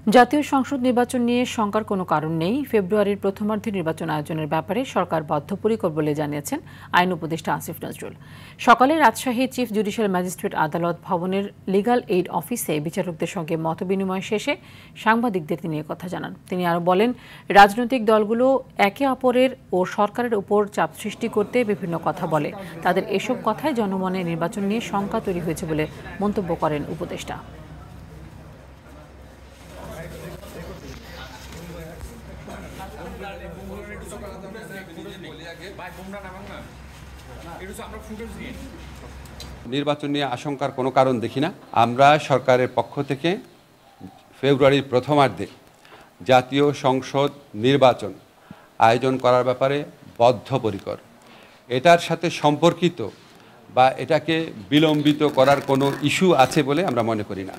জাতীয় সংসদ নির্বাচন নিয়ে শঙ্কার কোনো কারণ নেই। ফেব্রুয়ারির প্রথমার্ধে নির্বাচন আয়োজনের ব্যাপারে সরকার বদ্ধপরিকর বলে জানিয়েছেন আইন উপদেষ্টা আসিফ নজরুল। সকালে রাজশাহী চিফ জুডিশিয়াল ম্যাজিস্ট্রেট আদালত ভবনের লিগ্যাল এইড অফিসে বিচারকদের সঙ্গে মতবিনিময় শেষে সাংবাদিকদের তিনি কথা জানান। তিনি আরও বলেন, রাজনৈতিক দলগুলো একে অপরের ও সরকারের উপর চাপ সৃষ্টি করতে বিভিন্ন কথা বলে। তাদের এসব কথায় জনমনে নির্বাচন নিয়ে শঙ্কা তৈরি হয়েছে বলে মন্তব্য করেন উপদেষ্টা। নির্বাচন নিয়ে আশঙ্কার কোনো কারণ দেখি না। আমরা সরকারের পক্ষ থেকে ফেব্রুয়ারির প্রথমার্ধে জাতীয় সংসদ নির্বাচন আয়োজন করার ব্যাপারে বদ্ধপরিকর। এটার সাথে সম্পর্কিত বা এটাকে বিলম্বিত করার কোনো ইস্যু আছে বলে আমরা মনে করি না।